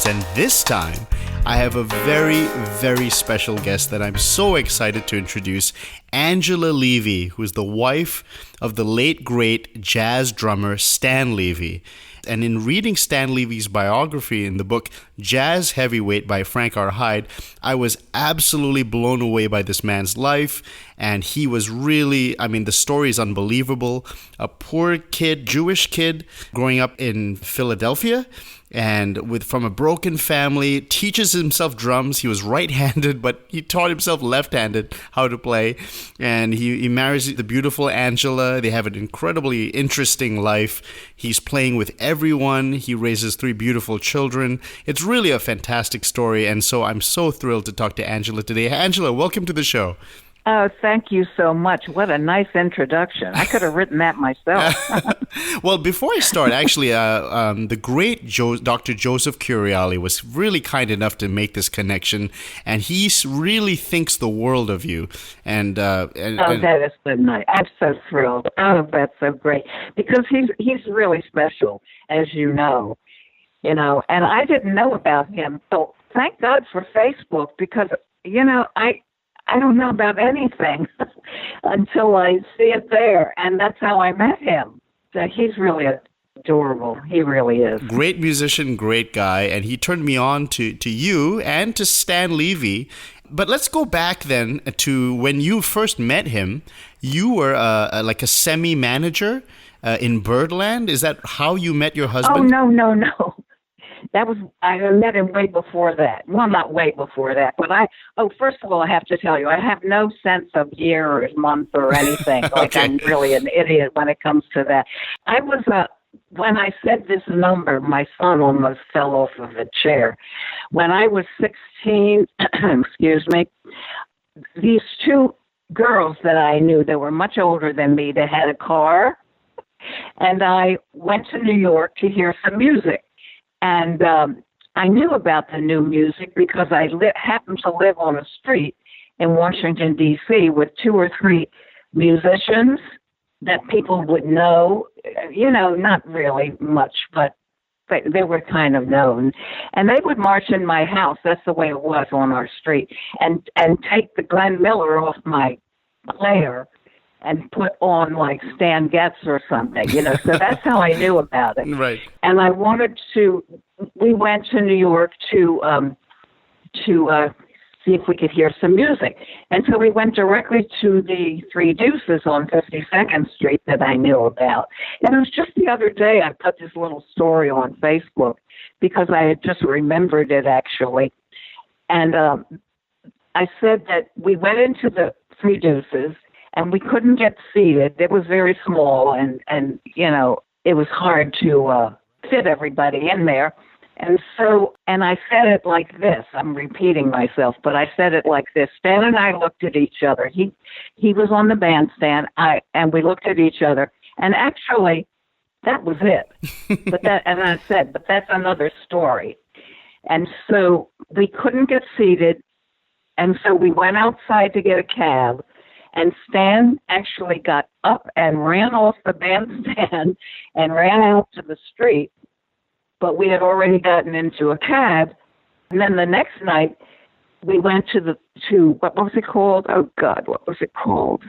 And this time, I have a very, very special guest that I'm so excited to introduce, Angela Levey, who is the wife of the late, great jazz drummer Stan Levey. And in reading Stan Levey's biography in the book Jazz Heavyweight by Frank R. Hayde, I was absolutely blown away by this man's life. And he was really, the story is unbelievable. A poor kid, Jewish kid, growing up in Philadelphia, and from a broken family, teaches himself drums. He was right-handed, but he taught himself left-handed how to play. And he marries the beautiful Angela. They have an incredibly interesting life. He's playing with everyone. He raises 3 beautiful children. It's really a fantastic story. And so I'm so thrilled to talk to Angela today. Angela, welcome to the show. Oh, thank you so much. What a nice introduction. I could have written that myself. Well, before I start, actually, the great Dr. Joseph Curiali was really kind enough to make this connection, and he really thinks the world of you. And that is so nice. I'm so thrilled. Oh, that's so great. Because he's really special, as you know. And I didn't know about him. So thank God for Facebook, because, I don't know about anything until I see it there, and that's how I met him. So he's really adorable. He really is. Great musician, great guy, and he turned me on to you and to Stan Levey. But let's go back then to when you first met him. You were like a semi-manager in Birdland. Is that how you met your husband? Oh, no. I met him way before that. Well, not way before that, but first of all, I have to tell you, I have no sense of year or month or anything. Okay. Like, I'm really an idiot when it comes to that. When I said this number, my son almost fell off of a chair. When I was 16, excuse me, these 2 girls that I knew that were much older than me, they had a car, and I went to New York to hear some music. And I knew about the new music because I happened to live on a street in Washington, D.C. with 2 or 3 musicians that people would know, not really much, but they were kind of known. And they would march in my house, that's the way it was on our street, and take the Glenn Miller off my player and put on like Stan Getz or something, so that's how I knew about it. Right. And we went to New York to see if we could hear some music. And so we went directly to the Three Deuces on 52nd Street that I knew about. And it was just the other day I put this little story on Facebook because I had just remembered it actually. And I said that we went into the Three Deuces and we couldn't get seated. It was very small, and it was hard to fit everybody in there. And I said it like this. I'm repeating myself, but I said it like this. Stan and I looked at each other. He was on the bandstand, and we looked at each other. And actually, that was it. And I said, but that's another story. And so we couldn't get seated, and so we went outside to get a cab. And Stan actually got up and ran off the bandstand and ran out to the street. But we had already gotten into a cab. And then the next night, we went to what was it called? Oh, God, what was it called?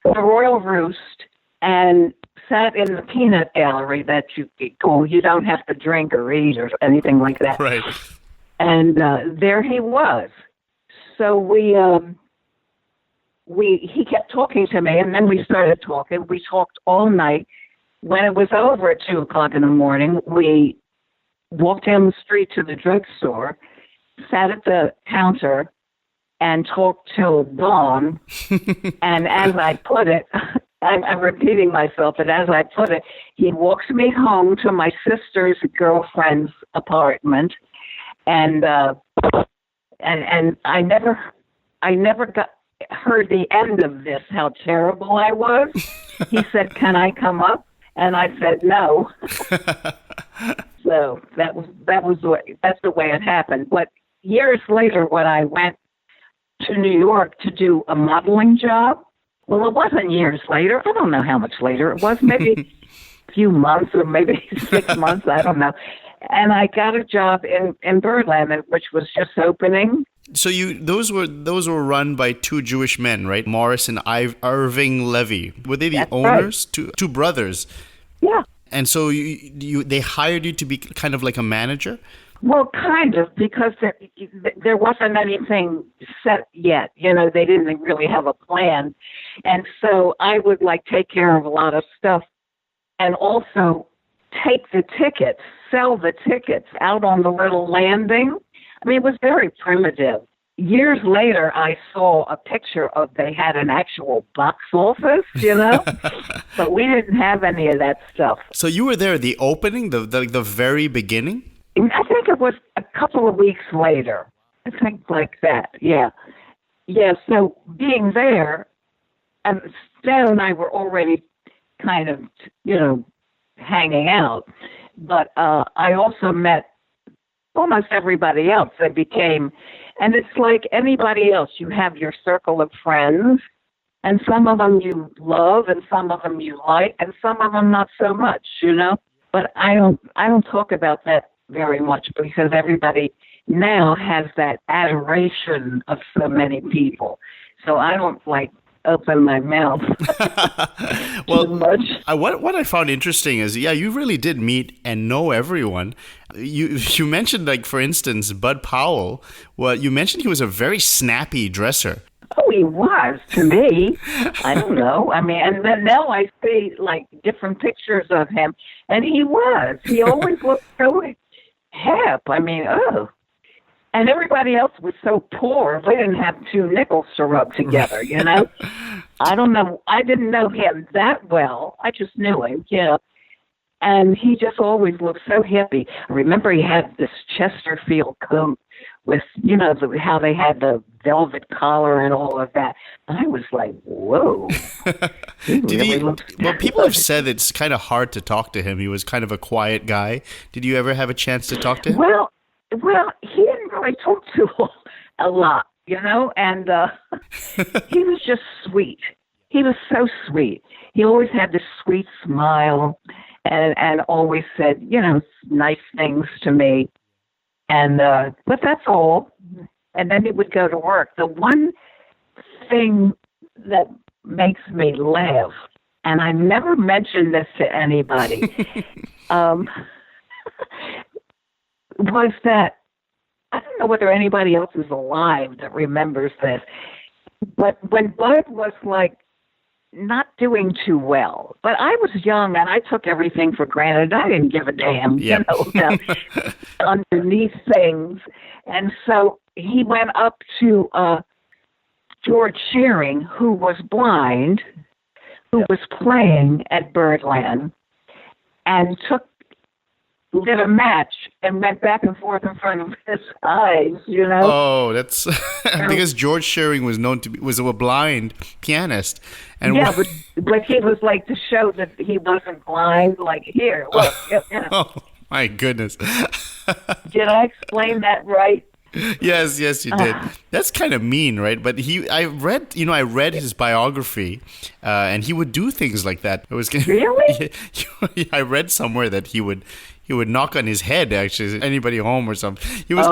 The Royal Roost, and sat in the peanut gallery that you don't have to drink or eat or anything like that. Right. And there he was. So he kept talking to me, and then we started talking. We talked all night. When it was over at 2 o'clock in the morning, we walked down the street to the drugstore, sat at the counter, and talked till dawn. And as I put it, I'm repeating myself, but as I put it, he walks me home to my sister's girlfriend's apartment, and I never heard the end of this, how terrible I was. He said, "Can I come up?" And I said, "No." So that's the way it happened. But years later, when I went to New York to do a modeling job, well, it wasn't years later. I don't know how much later it was. Maybe a few months or maybe 6 months. I don't know. And I got a job in Birdland, which was just opening. So those were run by two Jewish men, right? Morris and Irving Levey. Were they the That's owners? right. Two brothers. Yeah. And so they hired you to be kind of like a manager? Well, kind of, because there wasn't anything set yet. They didn't really have a plan. And so I would take care of a lot of stuff and also take the tickets, sell the tickets out on the little landing. I mean, it was very primitive. Years later, I saw a picture of they had an actual box office, but we didn't have any of that stuff. So you were there at the opening, the very beginning? I think it was a couple of weeks later. I think like that, yeah. Yeah, so being there, and Stan and I were already kind of, hanging out. But I also met almost everybody else. They became, and it's like anybody else. You have your circle of friends, and some of them you love, and some of them you like, and some of them not so much, But I don't talk about that very much because everybody now has that adoration of so many people. So I don't open my mouth well, too much. What I found interesting is, you really did meet and know everyone. You mentioned, for instance, Bud Powell. Well, you mentioned he was a very snappy dresser. Oh, he was to me. I don't know. I mean, and then now I see different pictures of him, and he was. He always looked so hip. I mean, oh. And everybody else was so poor, they didn't have two nickels to rub together, I don't know. I didn't know him that well. I just knew him, And he just always looked so hippie. I remember he had this Chesterfield coat with, how they had the velvet collar and all of that. And I was like, whoa. Well, people have said it's kind of hard to talk to him. He was kind of a quiet guy. Did you ever have a chance to talk to him? Well, he didn't really talk to a lot, and he was just sweet. He was so sweet. He always had this sweet smile and always said, nice things to me. And but that's all. And then he would go to work. The one thing that makes me laugh, and I never mentioned this to anybody, was that, I don't know whether anybody else is alive that remembers this, but when Bud was not doing too well, but I was young and I took everything for granted. I didn't give a damn, about underneath things. And so he went up to George Shearing, who was blind, who was playing at Birdland, and did a match and went back and forth in front of his eyes, Oh, that's because George Shearing was known to was a blind pianist, and but he was to show that he wasn't blind. Here, look. Oh my goodness! Did I explain that right? Yes, you did. That's kind of mean, right? But I read his biography, and he would do things like that. It was really. I read somewhere that he would knock on his head, actually, anybody home or something. He was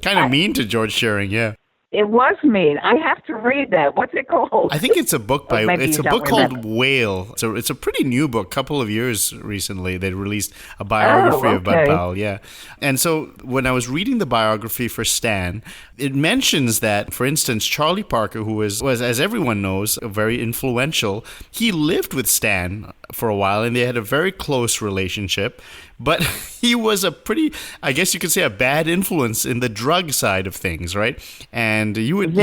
kind of mean to George Shearing, yeah. It was mean. I have to read that. What's it called? I think it's a book called Whale. So it's a pretty new book. A couple of years recently, they released a biography of Bud Powell. Yeah, and so when I was reading the biography for Stan, it mentions that, for instance, Charlie Parker, who was as everyone knows, very influential. He lived with Stan for a while, and they had a very close relationship. But he was a pretty, I guess you could say, a bad influence in the drug side of things, right? And you would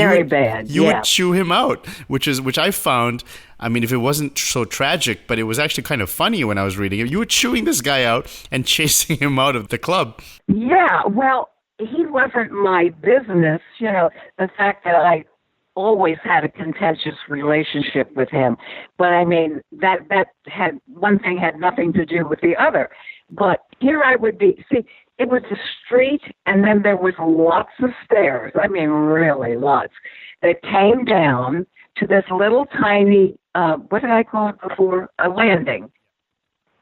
chew him out, which I found. I mean, if it wasn't so tragic, but it was actually kind of funny when I was reading it. You were chewing this guy out and chasing him out of the club. Yeah, well, he wasn't my business. The fact that I always had a contentious relationship with him. But I mean, that had one thing had nothing to do with the other. But here I would be. See, it was a street, and then there was lots of stairs. I mean, really lots. That came down to this little tiny, what did I call it before? A landing.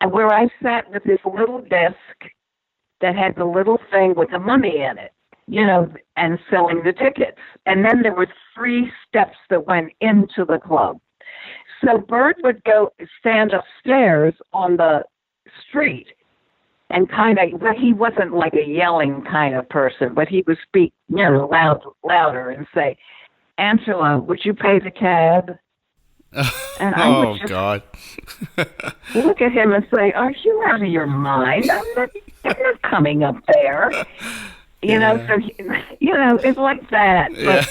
And where I sat with this little desk that had the little thing with the money in it, and selling the tickets. And then there were 3 steps that went into the club. So Bird would go stand upstairs on the street and well, he wasn't like a yelling kind of person, but he would speak, louder and say, "Angela, would you pay the cab?" And I would just God. look at him and say, "Are you out of your mind? I'm not coming up there." So it's like that. But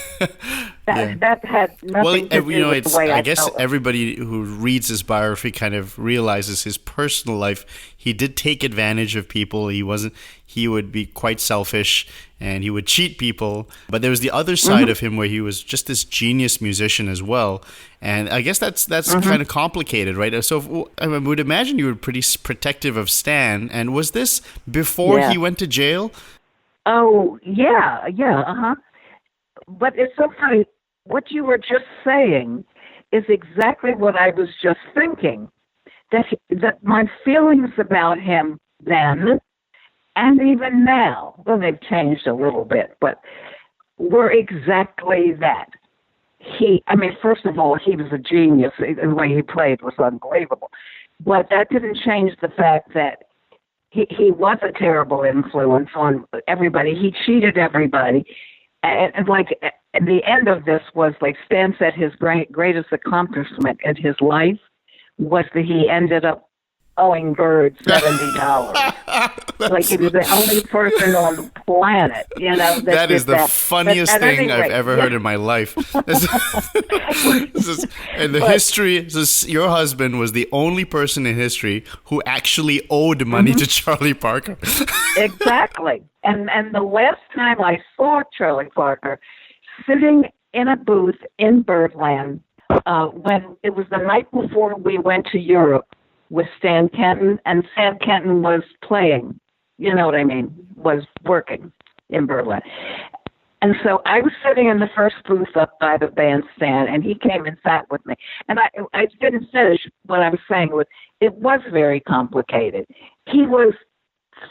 that had nothing to do with the way I guess felt. everybody who reads his biography kind of realizes his personal life. He did take advantage of people. He would be quite selfish and he would cheat people. But there was the other side of him where he was just this genius musician as well. And I guess that's kind of complicated, right? So I would imagine you were pretty protective of Stan. And was this before he went to jail? Oh, yeah, But it's so funny. What you were just saying is exactly what I was just thinking. That my feelings about him then and even now, well, they've changed a little bit, but were exactly that. First of all, he was a genius. The way he played was unbelievable. But that didn't change the fact that he was a terrible influence on everybody. He cheated everybody. And the end of this was, like Stan said, his greatest accomplishment in his life was that he ended up owing Bird $70. Like he was the only person on the planet, that is the funniest thing I've ever heard in my life. In the history, your husband was the only person in history who actually owed money to Charlie Parker. Exactly. And the last time I saw Charlie Parker sitting in a booth in Birdland, when it was the night before we went to Europe with Stan Kenton, and Stan Kenton was playing, was working in Birdland. And so I was sitting in the first booth up by the bandstand, and he came and sat with me. And I didn't finish what I was saying. It was very complicated. He was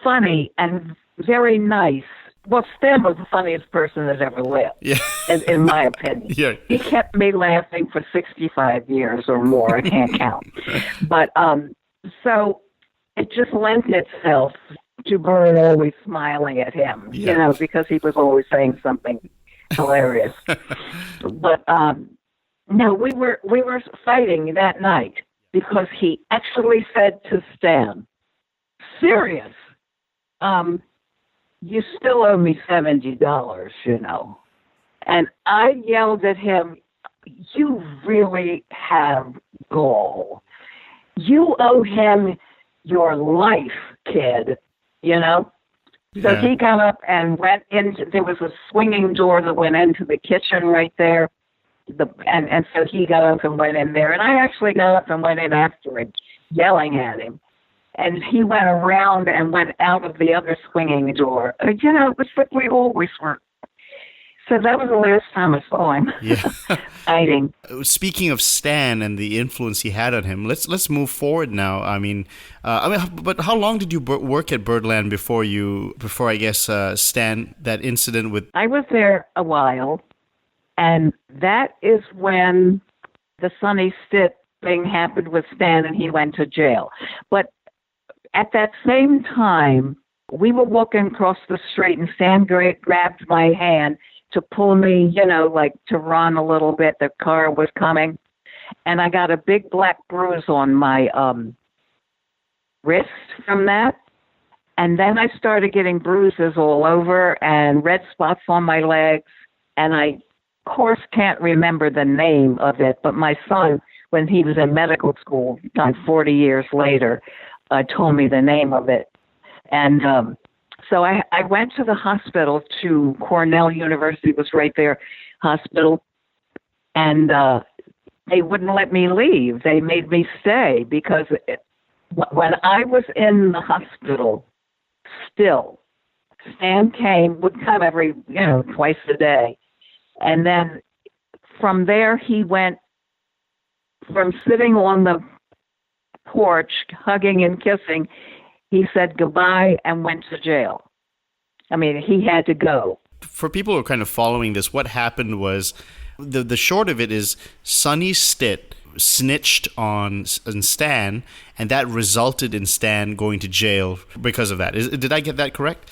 funny and very nice. Well, Stan was the funniest person that ever lived, in my opinion. Yeah. He kept me laughing for 65 years or more. I can't count. But so it just lent itself to Bird always smiling at him, because he was always saying something hilarious. But no, we were fighting that night because he actually said to Stan, "Serious, you still owe me $70, And I yelled at him, "You really have gall. You owe him your life, kid," So he got up and went into, there was a swinging door that went into the kitchen right there. And so he got up and went in there. And I actually got up and went in after him, yelling at him. And he went around and went out of the other swinging door. It was like we always were. So that was the last time I saw him fighting. Speaking of Stan and the influence he had on him, let's move forward now. But how long did you work at Birdland before I guess Stan, that incident with? I was there a while, and that is when the Sonny Stitt thing happened with Stan, and he went to jail. But at that same time, we were walking across the street, and Stan grabbed my hand to pull me, to run a little bit. The car was coming. And I got a big black bruise on my wrist from that. And then I started getting bruises all over and red spots on my legs. And I, of course, can't remember the name of it. But my son, when he was in medical school, 40 years later, told me the name of it. And so I went to the hospital, to Cornell University, was right there, hospital, and they wouldn't let me leave. They made me stay because when I was in the hospital, still, Stan would come every, twice a day. And then from there, he went from sitting on the porch, hugging and kissing. he said goodbye and went to jail. I mean, he had to go. For people who are kind of following this, what happened was, the short of it is Sonny Stitt snitched on Stan, and that resulted in Stan going to jail because of that. Did I get that correct?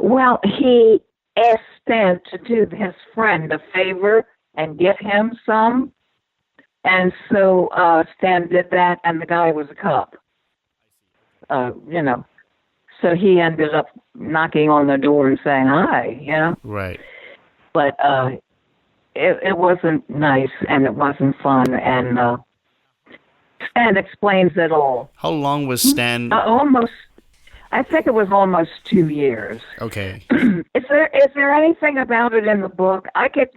Well, he asked Stan to do his friend a favor and get him some. And so Stan did that, and the guy was a cop. You know. So he ended up knocking on the door and saying hi, you know? Right. But it wasn't nice, and it wasn't fun, and Stan explains it all. How long was Stan? I think it was almost 2 years. Okay. Is there anything about it in the book? I get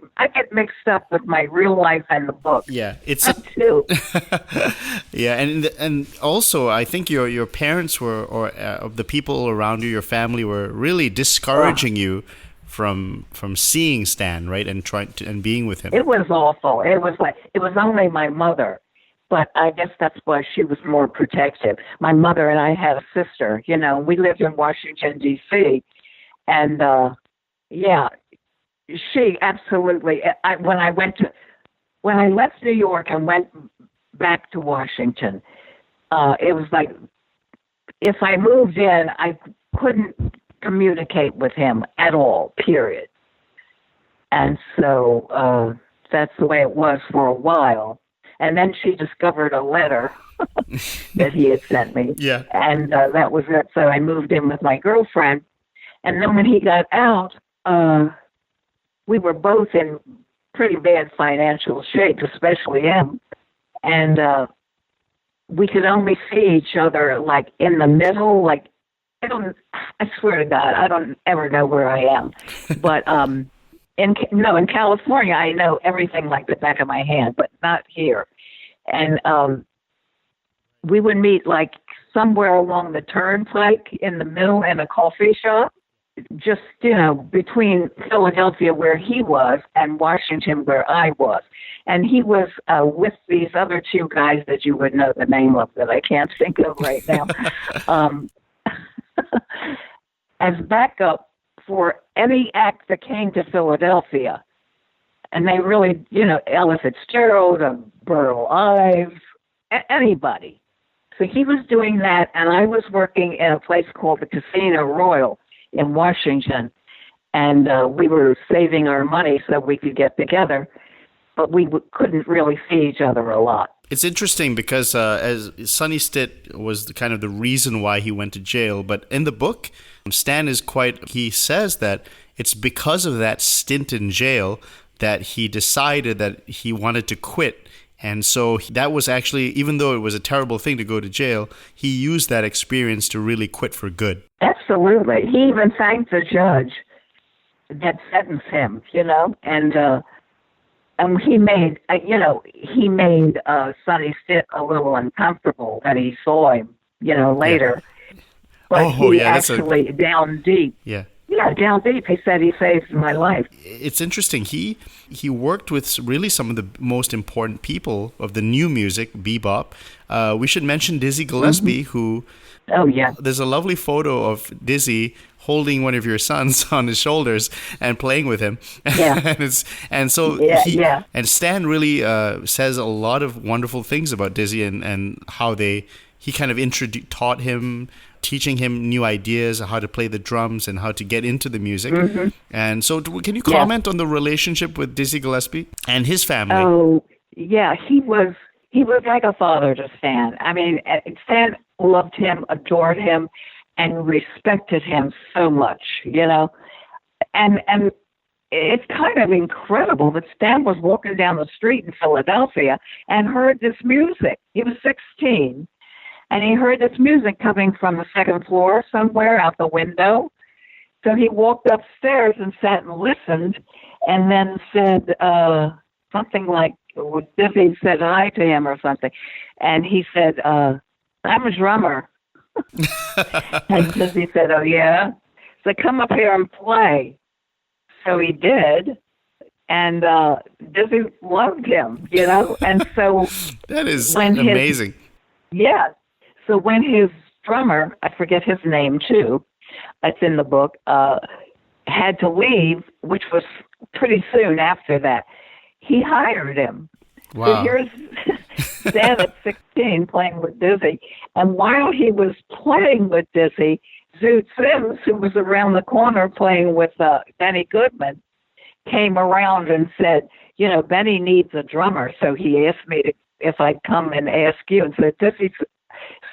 mixed up with my real life and the book. Yeah, it's too. Yeah, and also I think your parents were, or the people around you, your family were really discouraging you from seeing Stan, right, and and being with him. It was awful. It was only my mother. But I guess that's why she was more protective. My mother and I had a sister, you know. We lived in Washington, D.C., and, she absolutely, when I left New York and went back to Washington, it was like, if I moved in, I couldn't communicate with him at all, period. And so that's the way it was for a while. And then she discovered a letter that he had sent me. Yeah. And that was it. So I moved in with my girlfriend. And then when he got out, we were both in pretty bad financial shape, especially him. And we could only see each other, like, in the middle. Like, I swear to God, I don't ever know where I am. But in California, I know everything like the back of my hand, but not here. And we would meet like somewhere along the turnpike in the middle in a coffee shop, just, you know, between Philadelphia where he was and Washington where I was. And he was with these other two guys that you would know the name of that I can't think of right now, as backup for any act that came to Philadelphia. And they really, you know, Ella Fitzgerald, Burl Ives, anybody. So he was doing that, and I was working in a place called the Casino Royal in Washington. And we were saving our money so we could get together, but we couldn't really see each other a lot. It's interesting because as Sonny Stitt was kind of the reason why he went to jail, but in the book, Stan he says that it's because of that stint in jail that he decided that he wanted to quit. And so that was actually, even though it was a terrible thing to go to jail, he used that experience to really quit for good. Absolutely. He even thanked the judge that sentenced him, you know, and he made Sonny Stitt a little uncomfortable when he saw him, you know, later. Yeah. But down deep. Yeah. Yeah, down deep. He said he saved my life. It's interesting. He worked with really some of the most important people of the new music, bebop. We should mention Dizzy Gillespie, who... Oh, yeah. There's a lovely photo of Dizzy holding one of your sons on his shoulders and playing with him. Yeah. and Stan really says a lot of wonderful things about Dizzy and how he kind of taught him, teaching him new ideas, how to play the drums and how to get into the music. Mm-hmm. And so can you comment on the relationship with Dizzy Gillespie and his family? Oh, yeah. He was like a father to Stan. I mean, Stan loved him, adored him, and respected him so much, you know. And it's kind of incredible that Stan was walking down the street in Philadelphia and heard this music. He was 16. And he heard this music coming from the second floor somewhere out the window. So he walked upstairs and sat and listened and then said something like, Dizzy said hi to him or something. And he said, I'm a drummer. And Dizzy said, oh, yeah? So come up here and play. So he did. And Dizzy loved him, you know. And so... That is amazing. Yeah. So when his drummer, I forget his name too, it's in the book, had to leave, which was pretty soon after that. He hired him. Wow. So here's Stan at 16 playing with Dizzy. And while he was playing with Dizzy, Zoot Sims, who was around the corner playing with Benny Goodman, came around and said, Benny needs a drummer. So he asked me if I'd come and ask you. And so Dizzy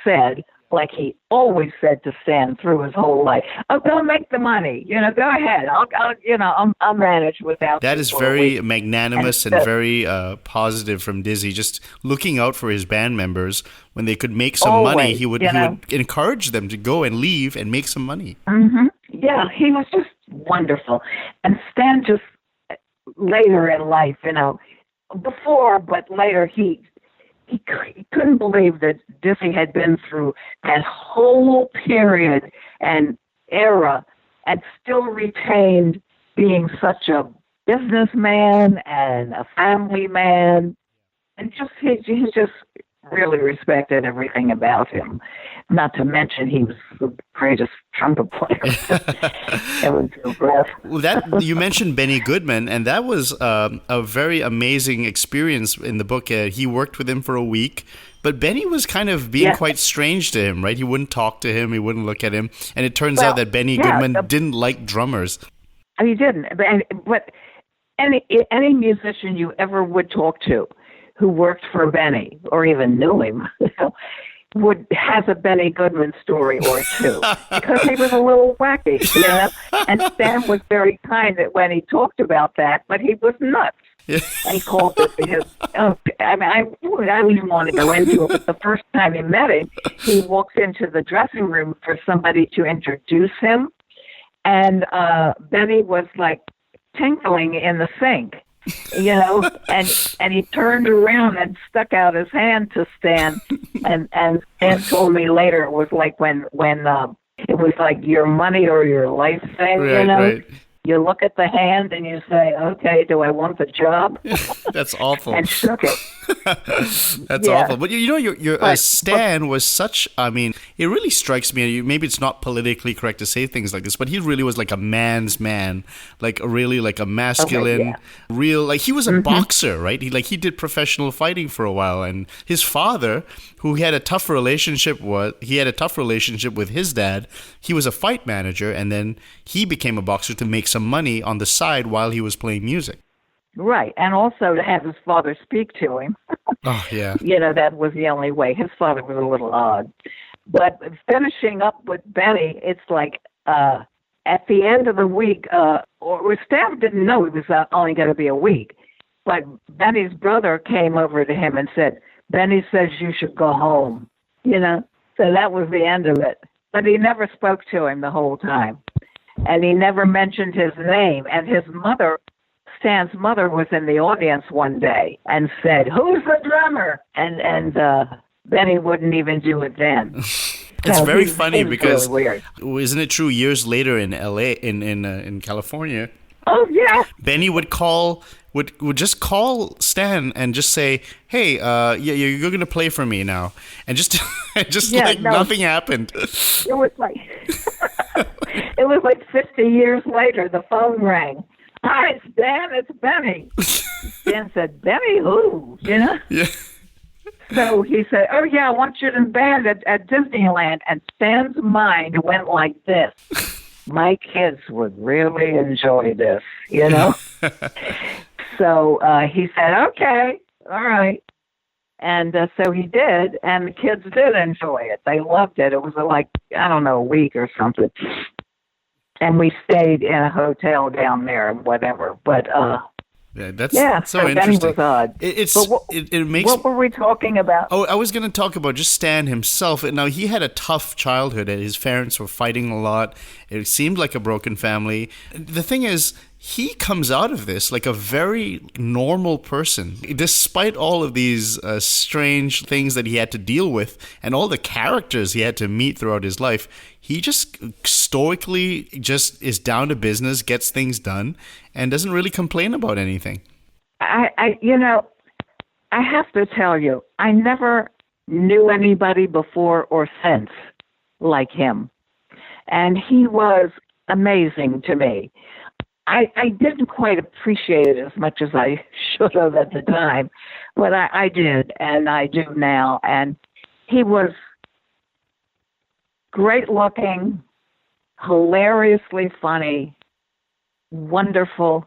said, like he always said to Stan through his whole life, "Oh, go make the money. Go ahead. I'll manage without." That is very magnanimous and very positive from Dizzy. Just looking out for his band members when they could make some money, he would encourage them to go and leave and make some money. Mm-hmm. Yeah, he was just wonderful. And Stan just later in life, before but later he couldn't believe that Dizzy had been through that whole period and era and still retained being such a businessman and a family man. And he just really respected everything about him. Not to mention he was the greatest trumpet player. Well, you mentioned Benny Goodman, and that was a very amazing experience in the book. He worked with him for a week, but Benny was kind of being quite strange to him, right? He wouldn't talk to him, he wouldn't look at him, and it turns out that Benny Goodman didn't like drummers. He didn't, but any musician you ever would talk to who worked for Benny or even knew him has a Benny Goodman story or two because he was a little wacky, And Stan was very kind when he talked about that, but he was nuts. And he called it his. I don't even want to go into it, but the first time he met him, he walks into the dressing room for somebody to introduce him, and Benny was like tinkling in the sink. And he turned around and stuck out his hand to Stan, and Stan told me later it was like when it was like your money or your life thing, Right. You look at the hand and you say, okay, do I want the job? That's awful. And shook it. That's awful. But your Stan was such, it really strikes me, maybe it's not politically correct to say things like this, but he really was like a man's man, like really like a masculine, real, like he was a boxer, right? He did professional fighting for a while, and his father, who he had a tough relationship with his dad. He was a fight manager, and then he became a boxer to make some money on the side while he was playing music. Right, and also to have his father speak to him. Oh, yeah. That was the only way. His father was a little odd. But finishing up with Benny, it's like at the end of the week, or Stan didn't know it was only going to be a week, but Benny's brother came over to him and said, Benny says you should go home, So that was the end of it. But he never spoke to him the whole time. And he never mentioned his name. And his mother, Stan's mother, was in the audience one day and said, "Who's the drummer?" And Benny wouldn't even do it then. It's very funny because, really weird. Isn't it true? Years later in LA, in California, oh yeah, Benny would just call Stan and just say, "Hey, you're gonna play for me now," and just nothing happened. It was like it was like 50 years later. The phone rang. Hi, Stan, it's Benny. Stan said, "Benny, who?" Yeah. So he said, "Oh yeah, I want you in band at Disneyland." And Stan's mind went like this. My kids would really enjoy this, So he said, okay, all right. And so he did, and the kids did enjoy it. They loved it. It was a week or something. And we stayed in a hotel down there and whatever. But, that's so interesting. Benny was odd. It makes. What were we talking about? Oh, I was going to talk about just Stan himself. Now, he had a tough childhood. His parents were fighting a lot. It seemed like a broken family. The thing is, he comes out of this like a very normal person, despite all of these strange things that he had to deal with and all the characters he had to meet throughout his life. He just stoically just is down to business, gets things done, and doesn't really complain about anything. I have to tell you, I never knew anybody before or since like him. And he was amazing to me. I didn't quite appreciate it as much as I should have at the time, but I did, and I do now. And he was great looking, hilariously funny, wonderful,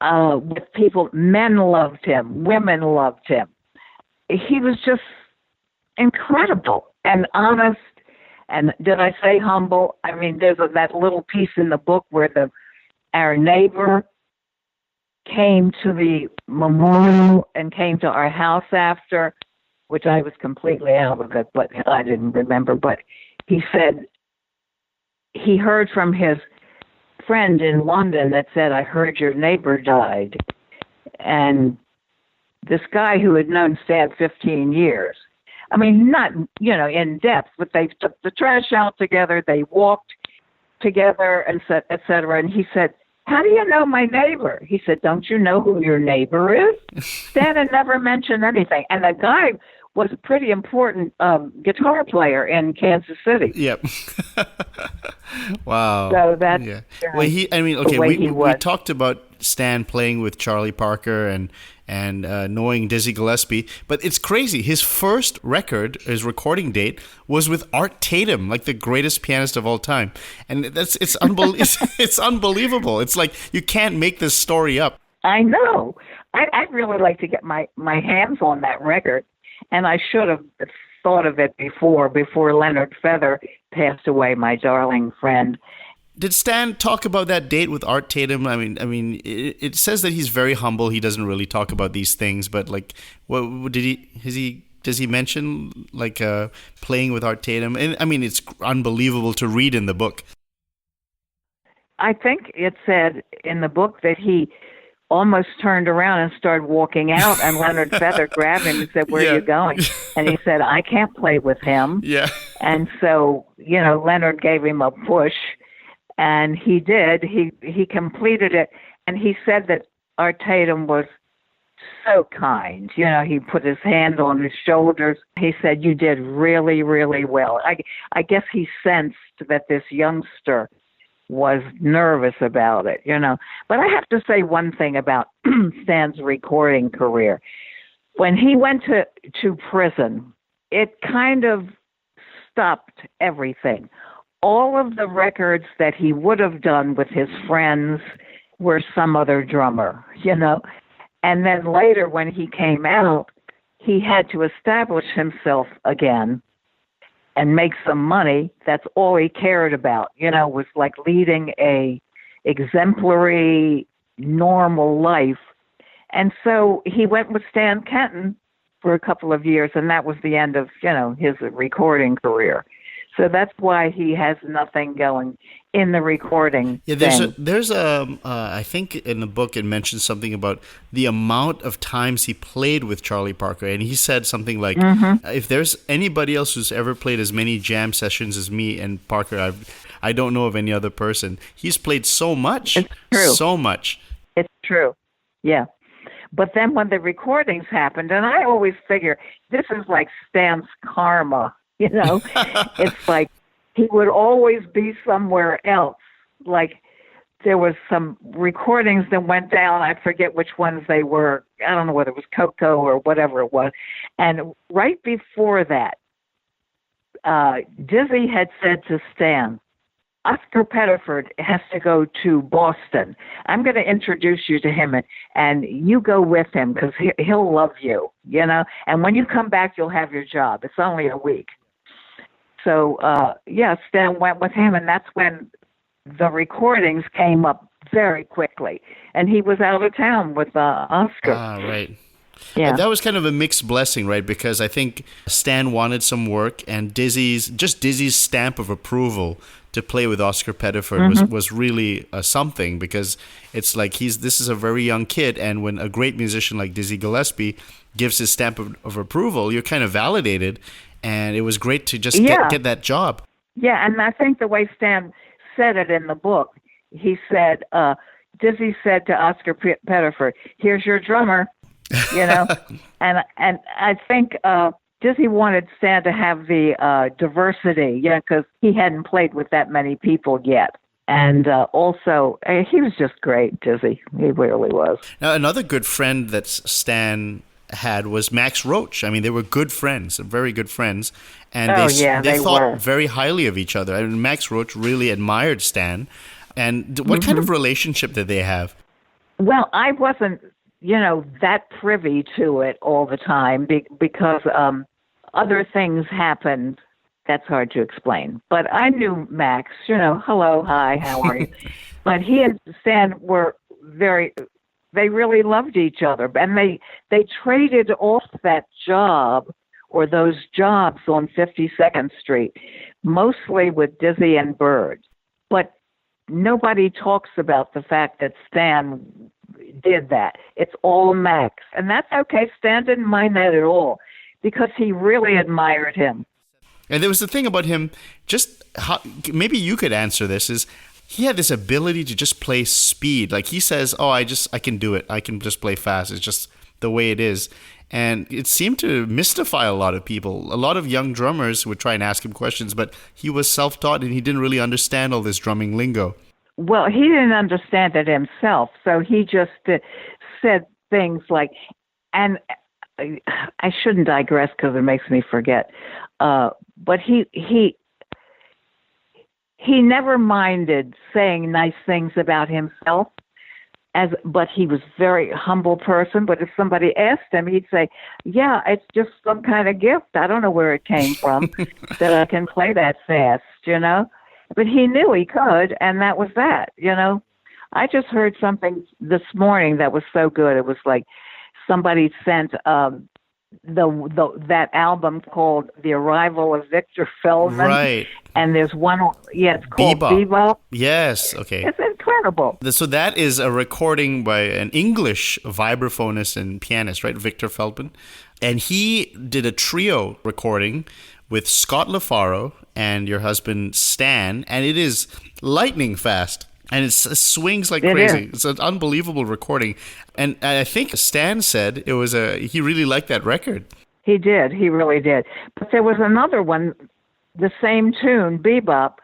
with people. Men loved him. Women loved him. He was just incredible and honest. And did I say humble? I mean, there's that little piece in the book where our neighbor came to the memorial and came to our house after, which I was completely out of it, but I didn't remember. But he said he heard from his friend in London that said, I heard your neighbor died. And this guy who had known Stan 15 years, I mean, not, in depth, but they took the trash out together, they walked together, and said, et cetera. And he said, how do you know my neighbor? He said, don't you know who your neighbor is? Stan had never mentioned anything. And the guy was a pretty important guitar player in Kansas City. Yep. Wow. So that's well, we talked about Stan playing with Charlie Parker and knowing Dizzy Gillespie, but it's crazy. His first record, his recording date, was with Art Tatum, like the greatest pianist of all time, and it's unbelievable. It's like you can't make this story up. I know. I'd really like to get my hands on that record, and I should have thought of it before Leonard Feather passed away, my darling friend. Did Stan talk about that date with Art Tatum? I mean, it says that he's very humble. He doesn't really talk about these things, but like, what does he mention like playing with Art Tatum? And I mean, it's unbelievable to read in the book. I think it said in the book that he almost turned around and started walking out, and Leonard Feather grabbed him and said, where are you going? And he said, I can't play with him. Yeah. And so, Leonard gave him a push, and he did. He completed it, and he said that Art Tatum was so kind. He put his hand on his shoulders. He said, you did really, really well. I guess he sensed that this youngster was nervous about it, But I have to say one thing about Stan's recording career. When he went to prison, it kind of stopped everything. All of the records that he would have done with his friends were some other drummer, And then later when he came out, he had to establish himself again and make some money. That's all he cared about, was like leading a exemplary, normal life. And so he went with Stan Kenton for a couple of years, and that was the end of, his recording career. So that's why he has nothing going in the recording. Yeah, there's I think in the book it mentions something about the amount of times he played with Charlie Parker, and he said something like, if there's anybody else who's ever played as many jam sessions as me and Parker, I don't know of any other person. He's played so much. It's true. So much. It's true. Yeah. But then when the recordings happened, and I always figure this is like Stan's karma. It's like he would always be somewhere else. Like there was some recordings that went down. I forget which ones they were. I don't know whether it was Coco or whatever it was. And right before that, Dizzy had said to Stan, Oscar Pettiford has to go to Boston. I'm going to introduce you to him, and you go with him because he'll love you, And when you come back, you'll have your job. It's only a week. So, Stan went with him, and that's when the recordings came up very quickly. And he was out of town with Oscar. Ah, right. Yeah. That was kind of a mixed blessing, right? Because I think Stan wanted some work, and Dizzy's stamp of approval to play with Oscar Pettiford was really something, because it's like this is a very young kid, and when a great musician like Dizzy Gillespie gives his stamp of approval, you're kind of validated. And it was great to just get that job. Yeah, and I think the way Stan said it in the book, he said, Dizzy said to Oscar Pettiford, here's your drummer, And I think Dizzy wanted Stan to have the diversity, because he hadn't played with that many people yet. And also, he was just great, Dizzy. He really was. Now, another good friend that Stan had was Max Roach. I mean, they were good friends, very good friends. And they thought were very highly of each other. I mean, Max Roach really admired Stan. And what kind of relationship did they have? Well, I wasn't, that privy to it all the time because other things happened. That's hard to explain. But I knew Max, hello, hi, how are you? But he and Stan were they really loved each other. And they traded off that job or those jobs on 52nd Street, mostly with Dizzy and Bird. But nobody talks about the fact that Stan did that. It's all Max. And that's okay. Stan didn't mind that at all because he really admired him. And there was the thing about him, maybe you could answer this, is he had this ability to just play speed. Like he says, I can do it. I can just play fast. It's just the way it is. And it seemed to mystify a lot of people. A lot of young drummers would try and ask him questions, but he was self-taught and he didn't really understand all this drumming lingo. Well, he didn't understand it himself, so he just said things like, and I shouldn't digress because it makes me forget, but he never minded saying nice things about himself, but he was a very humble person. But if somebody asked him, he'd say, yeah, it's just some kind of gift. I don't know where it came from that I can play that fast, But he knew he could, and that was that, I just heard something this morning that was so good. It was like somebody sent that album called The Arrival of Victor Feldman. Right. And there's one, it's called Bebop. Yes, okay. It's incredible. So that is a recording by an English vibraphonist and pianist, right, Victor Feldman. And he did a trio recording with Scott LaFaro and your husband Stan, and it is lightning fast. And it swings like crazy. It's an unbelievable recording. And I think Stan said he really liked that record. He did. He really did. But there was another one, the same tune, Bebop,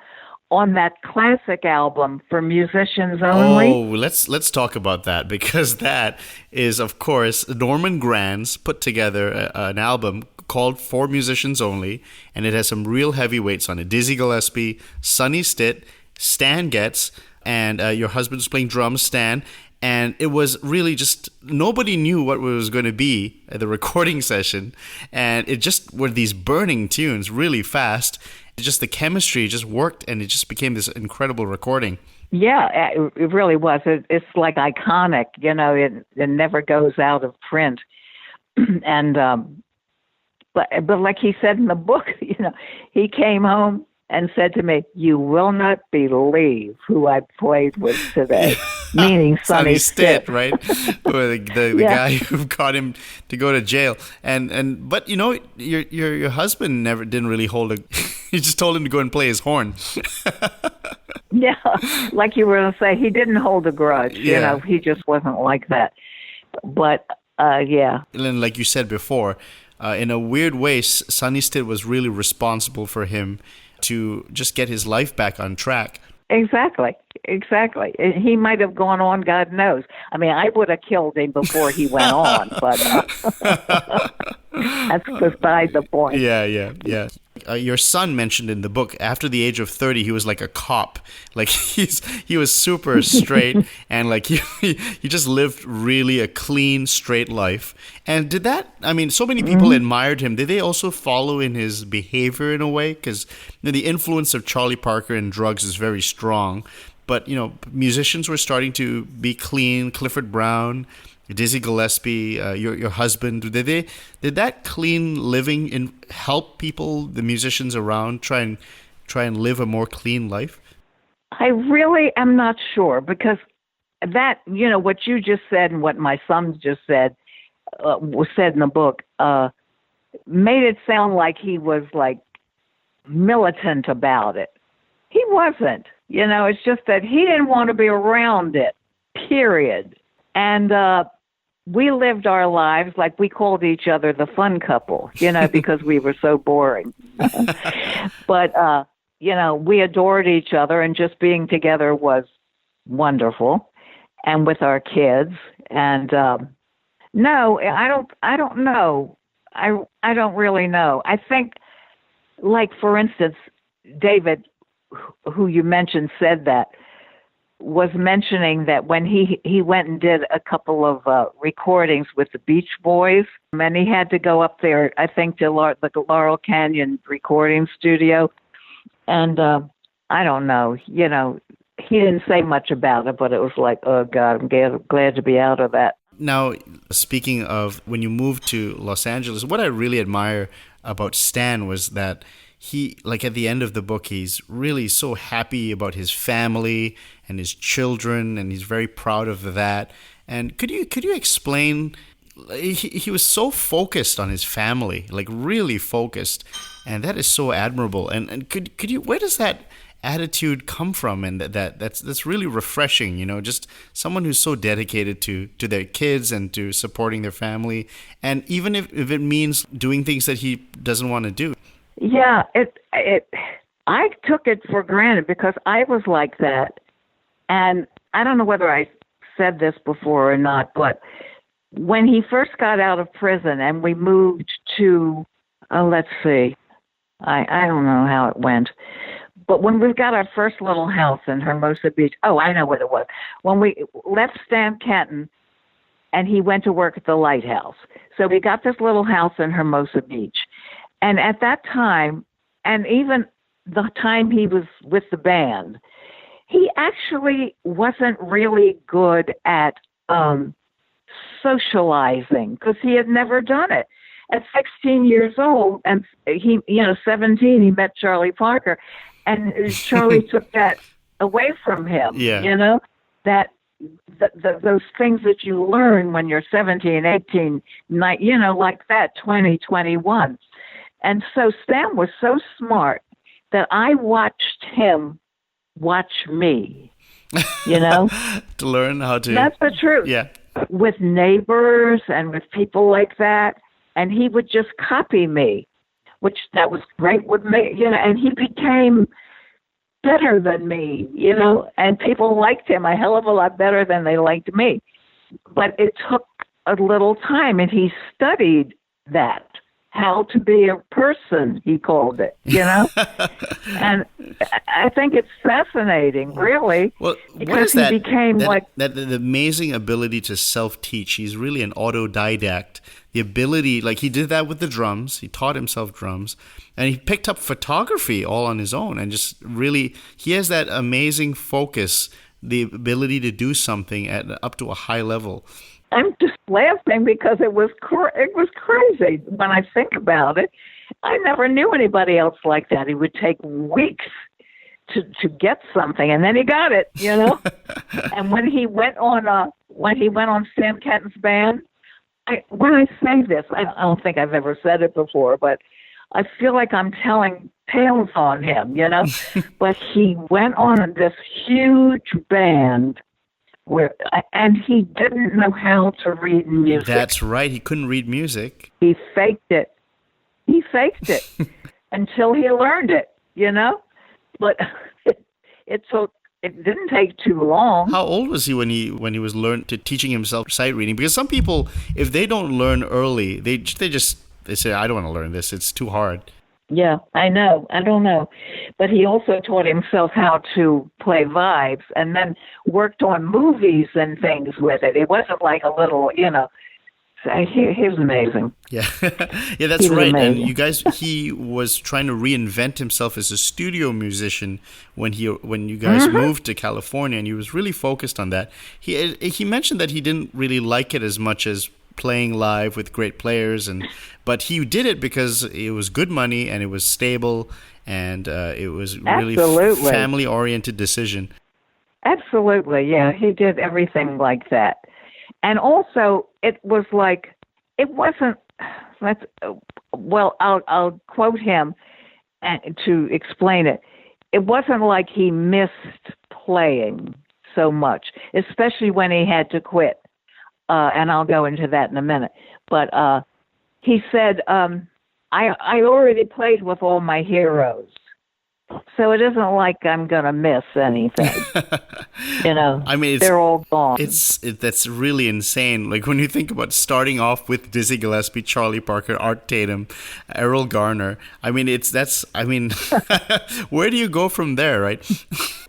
on that classic album for musicians only. Oh, let's talk about that, because that is, of course, Norman Granz put together an album called For Musicians Only, and it has some real heavyweights on it. Dizzy Gillespie, Sonny Stitt, Stan Getz, and your husband's playing drums, Stan. And it was really just, nobody knew what it was going to be at the recording session. And it just were these burning tunes really fast. Just the chemistry just worked, and it just became this incredible recording. Yeah, it really was. It's like iconic, it never goes out of print. And, but like he said in the book, he came home and said to me, "You will not believe who I played with today," meaning Sonny Stitt, right? the guy who got him to go to jail. But your husband didn't really hold a. He just told him to go and play his horn. Yeah, like you were going to say, he didn't hold a grudge. Yeah. He just wasn't like that. But yeah. And like you said before, in a weird way, Sonny Stitt was really responsible for him to just get his life back on track. Exactly. He might have gone on, God knows. I mean, I would have killed him before he went on, but that's beside the point. Yeah. Your son mentioned in the book, after the age of 30, he was like a cop. Like he was super straight, and like he just lived really a clean, straight life. And did that? I mean, so many people admired him. Did they also follow in his behavior in a way? Because the influence of Charlie Parker and drugs is very strong. But musicians were starting to be clean. Clifford Brown, Dizzy Gillespie, your husband, did that clean living help people, the musicians around, try and live a more clean life? I really am not sure, because that, what you just said and what my son just said was said in the book, made it sound like he was like militant about it. He wasn't. It's just that he didn't want to be around it, period. And we lived our lives like we called each other the fun couple, because we were so boring. But, we adored each other, and just being together was wonderful, and with our kids. And no, I don't know. I don't really know. I think, like, for instance, David, who you mentioned, was mentioning that when he went and did a couple of recordings with the Beach Boys, and he had to go up there, I think, to the Laurel Canyon recording studio. And I don't know, he didn't say much about it, but it was like, oh, God, I'm glad to be out of that. Now, speaking of when you moved to Los Angeles, what I really admire about Stan was that he, like at the end of the book, he's really so happy about his family and his children, and he's very proud of that. And could you explain? He was so focused on his family, like really focused, and that is so admirable. And could you, where does that attitude come from? And that's really refreshing, just someone who's so dedicated to their kids and to supporting their family, and even if it means doing things that he doesn't want to do. Yeah, I took it for granted because I was like that. And I don't know whether I said this before or not, but when he first got out of prison and we moved to, let's see, I don't know how it went, but when we got our first little house in Hermosa Beach, I know what it was. When we left Stan Kenton and he went to work at the Lighthouse. So we got this little house in Hermosa Beach. And at that time, and even the time he was with the band, he actually wasn't really good at socializing because he had never done it. At 16 years old, and 17, he met Charlie Parker, and Charlie took that away from him. Yeah. That those things that you learn when you're 17, 18, like that, 20, 21. And so Stan was so smart that I watched him watch me, To learn how to... That's the truth. Yeah. With neighbors and with people like that. And he would just copy me, which that was great with me, and he became better than me, and people liked him a hell of a lot better than they liked me. But it took a little time, and he studied that, how to be a person, he called it, And I think it's fascinating, really. Well, because what is that? He became the amazing ability to self-teach. He's really an autodidact. The ability, like he did that with the drums. He taught himself drums, and he picked up photography all on his own. And just really, he has that amazing focus, the ability to do something up to a high level. I'm just laughing because it was crazy when I think about it. I never knew anybody else like that. He would take weeks to get something, and then he got it, And when he went on Stan Kenton's band, when I say this, I don't think I've ever said it before, but I feel like I'm telling tales on him, But he went on this huge band and he didn't know how to read music. That's right. He couldn't read music. He faked it. Until he learned it, But it didn't take too long. How old was he when he was teaching himself sight reading? Because some people, if they don't learn early, they say, I don't want to learn this. It's too hard. Yeah, I know. I don't know. But he also taught himself how to play vibes and then worked on movies and things with it. It wasn't like a little, He was amazing. Yeah, yeah, that's right. Amazing. And he was trying to reinvent himself as a studio musician when you guys moved to California, and he was really focused on that. He mentioned that he didn't really like it as much as playing live with great players, but he did it because it was good money and it was stable, and it was really family-oriented decision. Absolutely, yeah. He did everything like that. And also, it was like, it wasn't, I'll quote him to explain it. It wasn't like he missed playing so much, especially when he had to quit. and I'll go into that in a minute. But he said, I already played with all my heroes. So it isn't like I'm going to miss anything. I mean, they're all gone. That's really insane. Like when you think about starting off with Dizzy Gillespie, Charlie Parker, Art Tatum, Errol Garner. I mean, where do you go from there, right?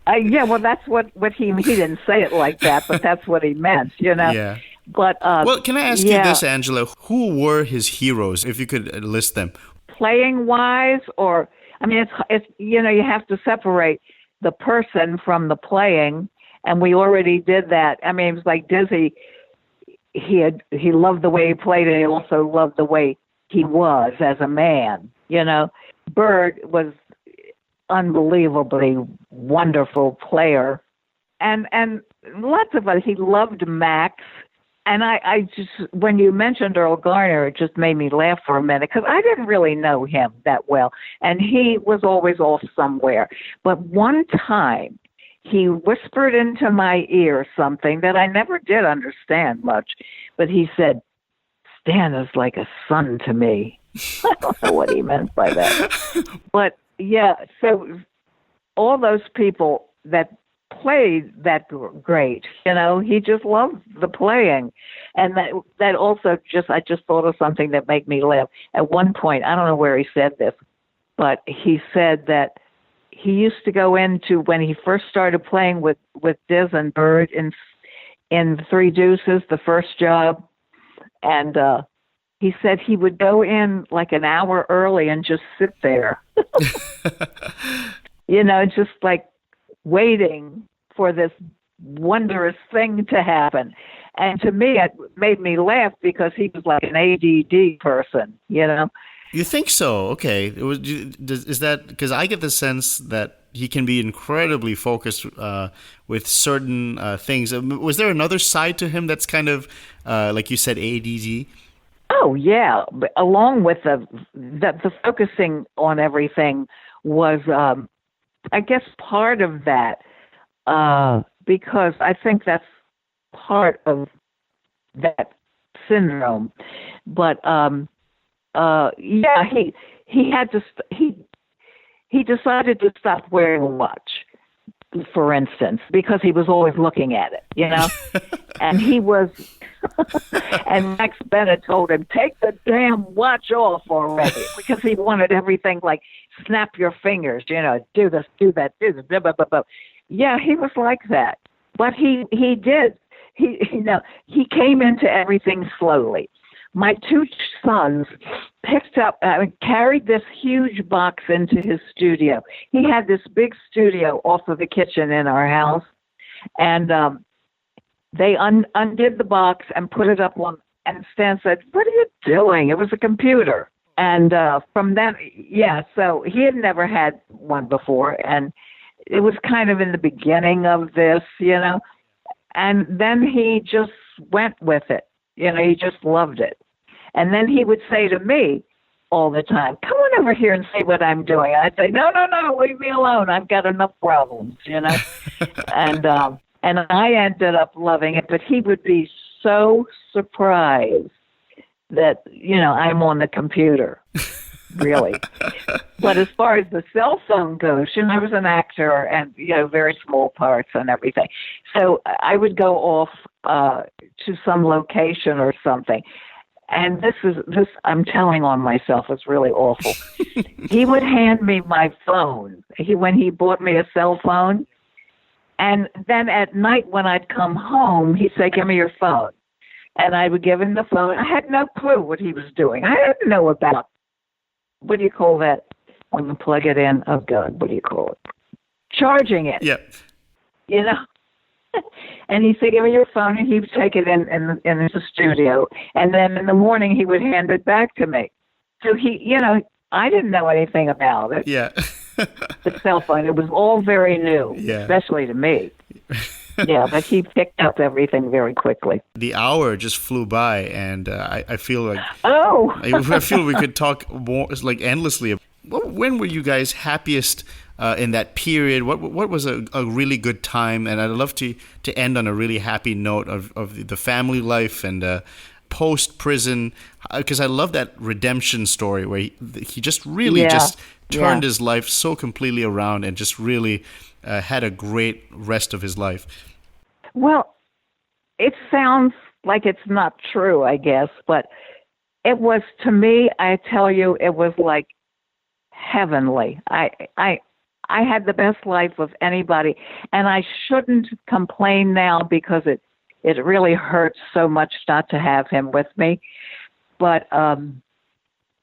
Yeah, well, that's what he didn't say it like that, but that's what he meant, Yeah. But well, can I ask you this, Angela? Who were his heroes, if you could list them? Playing wise, or I mean, it's you have to separate the person from the playing, and we already did that. I mean, it was like Dizzy. He loved the way he played, and he also loved the way he was as a man. Bird was unbelievably wonderful player, and lots of us. He loved Max. And I just, when you mentioned Earl Garner, it just made me laugh for a minute because I didn't really know him that well. And he was always off somewhere. But one time he whispered into my ear something that I never did understand much. But he said, Stan is like a son to me. I don't know what he meant by that. But yeah, so all those people that played that great, he just loved the playing. And that also I just thought of something that made me laugh. At one point, I don't know where he said this, but he said that he used to go into, when he first started playing with Diz and Bird in Three Deuces, the first job, and he said he would go in like an hour early and just sit there. Just like waiting for this wondrous thing to happen. And to me, it made me laugh because he was like an ADD person, You think so? Okay. Is that because I get the sense that he can be incredibly focused with certain things. Was there another side to him that's kind of, like you said, ADD? Oh, yeah. But along with the focusing on everything was, I guess, part of that. Because I think that's part of that syndrome. But he had to. He decided to stop wearing a watch, for instance, because he was always looking at it, And he was. And Max Bennett told him, "Take the damn watch off already," because he wanted everything like snap your fingers, do this, do that, do this, blah, blah, blah, blah. Yeah, he was like that. But he did. He came into everything slowly. My two sons carried this huge box into his studio. He had this big studio off of the kitchen in our house, and they undid the box and put it up on. And Stan said, "What are you doing?" It was a computer. And from then, so he had never had one before, and it was kind of in the beginning of this, and then he just went with it. He just loved it. And then he would say to me all the time, "Come on over here and see what I'm doing." I'd say, no, leave me alone. I've got enough problems, and I ended up loving it, but he would be so surprised that, I'm on the computer, really. But as far as the cell phone goes, I was an actor and, very small parts and everything. So I would go off to some location or something. And this I'm telling on myself, it's really awful. He would hand me my phone when he bought me a cell phone. And then at night when I'd come home, he'd say, "Give me your phone." And I would give him the phone. I had no clue what he was doing. I didn't know about, what do you call that when you plug it in? Oh, God, what do you call it? Charging it. Yeah. And he'd say, "Give me your phone," and he would take it in the studio. And then in the morning, he would hand it back to me. So I didn't know anything about it. Yeah. The cell phone. It was all very new, especially to me. Yeah, but he picked up everything very quickly. The hour just flew by, and I feel like I feel we could talk more, like endlessly. When were you guys happiest in that period? What was a really good time? And I'd love to end on a really happy note of the family life and post-prison, because I love that redemption story where he just really just turned his life so completely around and just really had a great rest of his life. Well, it sounds like it's not true, I guess, but it was, to me, I tell you, it was like heavenly. I had the best life of anybody, and I shouldn't complain now because it really hurts so much not to have him with me. But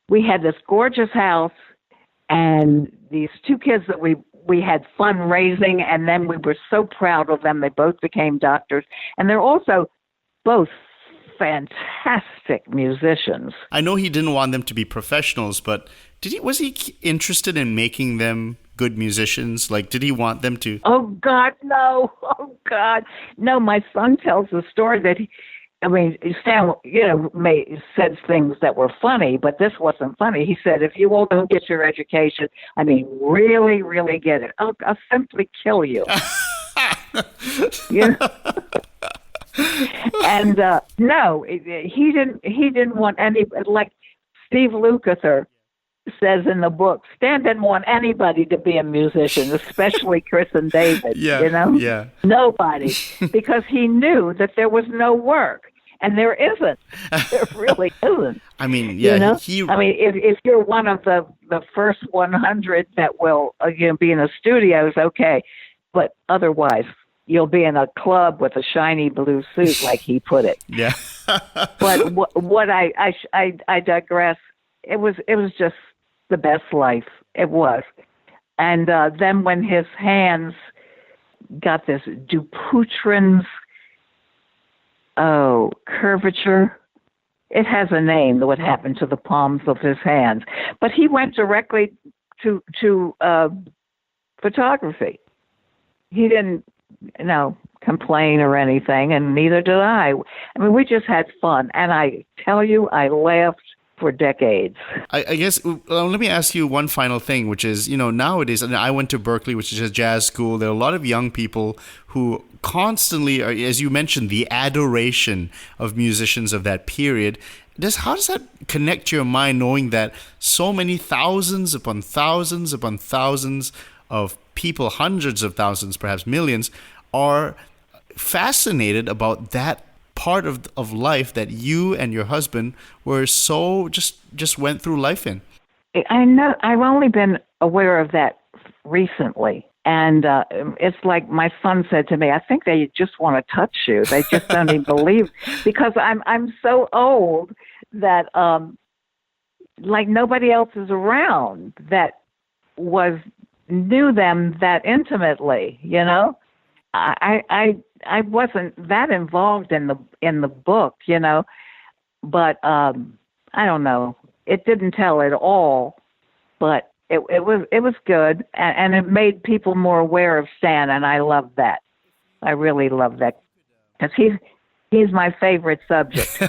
we had this gorgeous house and these two kids that we had fun raising, and then we were so proud of them. They both became doctors, and they're also both fantastic musicians. I know he didn't want them to be professionals, but was he interested in making them good musicians? Like, did he want them to? Oh, God, no. Oh, God. No, my son tells the story that Stan, said things that were funny, but this wasn't funny. He said, if you all don't get your education, really, really get it, I'll simply kill you. And no, he didn't want any, like Steve Lukather says in the book, Stan didn't want anybody to be a musician, especially Chris and David, Yeah. Nobody, because he knew that there was no work. And there isn't. There really isn't. If you're one of the first 100 that will be in the studios, okay, but otherwise you'll be in a club with a shiny blue suit, like he put it. Yeah. But what I digress. It was just the best life. It was. And then when his hands got this Dupuytren's curvature. It has a name, what happened to the palms of his hands. But he went directly to photography. He didn't, complain or anything, and neither did I. We just had fun. And I tell you, I laughed for decades. I guess, let me ask you one final thing, which is, nowadays, I went to Berkeley, which is a jazz school. There are a lot of young people who constantly, as you mentioned, the adoration of musicians of that period. How does that connect to your mind, knowing that so many thousands upon thousands upon thousands of people, hundreds of thousands, perhaps millions, are fascinated about that part of life that you and your husband were so just went through life in? I know. I've only been aware of that recently. And it's like my son said to me, I think they just want to touch you. They just don't even believe, because I'm so old that like nobody else is around that knew them that intimately, I wasn't that involved in the book, but I don't know. It didn't tell it all, but it was good, and it made people more aware of Stan, and I love that. I really love that, because he's my favorite subject.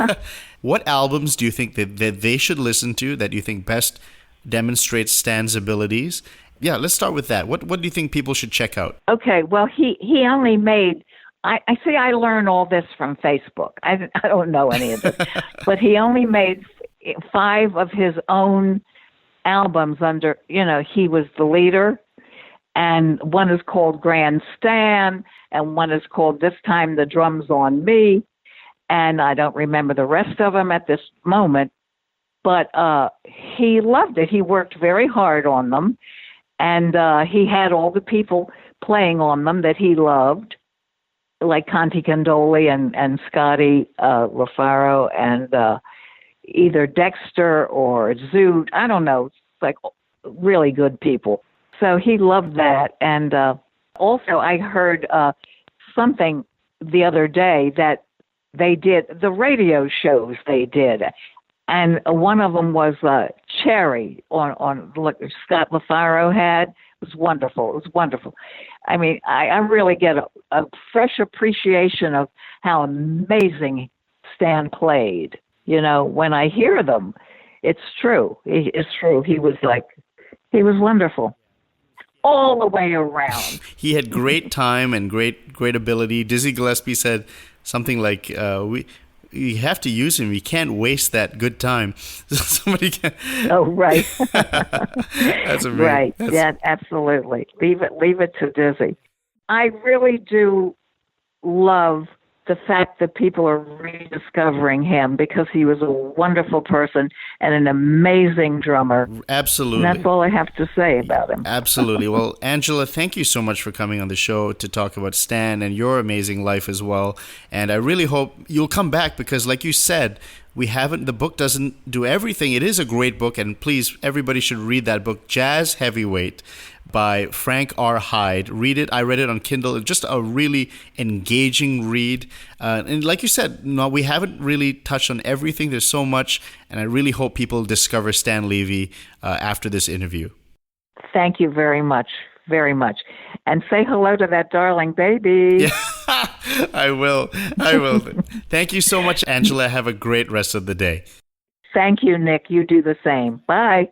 What albums do you think that they should listen to that you think best demonstrates Stan's abilities? Yeah, let's start with that. What do you think people should check out? Okay, well, he only made, I see, I learn all this from Facebook. I don't know any of this. But he only made 5 of his own albums under, he was the leader. And one is called Grand Stan, and one is called This Time the Drum's on Me. And I don't remember the rest of them at this moment. But he loved it. He worked very hard on them. And he had all the people playing on them that he loved, like Conte Candoli and Scotty LaFaro and either Dexter or Zoot. I don't know. It's like really good people. So he loved that. And also I heard something the other day that they did, the radio shows they did. And one of them was Cherry on look, Scott LaFaro had. It was wonderful. It was wonderful. I mean, I really get a fresh appreciation of how amazing Stan played. When I hear them, it's true. It's true. He was wonderful. all the way around. He had great time and great ability. Dizzy Gillespie said something like, "We have to use him. We can't waste that good time." Somebody can. Oh, right. That's amazing. Right. Yeah, absolutely. Leave it to Dizzy. I really do love the fact that people are rediscovering him because he was a wonderful person and an amazing drummer. Absolutely. And that's all I have to say about him. Absolutely. Well, Angela, thank you so much for coming on the show to talk about Stan and your amazing life as well. And I really hope you'll come back because, like you said, the book doesn't do everything. It is a great book, and please, everybody should read that book, Jazz Heavyweight by Frank R. Hayde. Read it. I read it on Kindle. It's just a really engaging read. And like you said, no, we haven't really touched on everything. There's so much, and I really hope people discover Stan Levey after this interview. Thank you very much. Very much. And say hello to that darling baby. Yeah, I will. Thank you so much, Angela. Have a great rest of the day. Thank you, Nick. You do the same. Bye.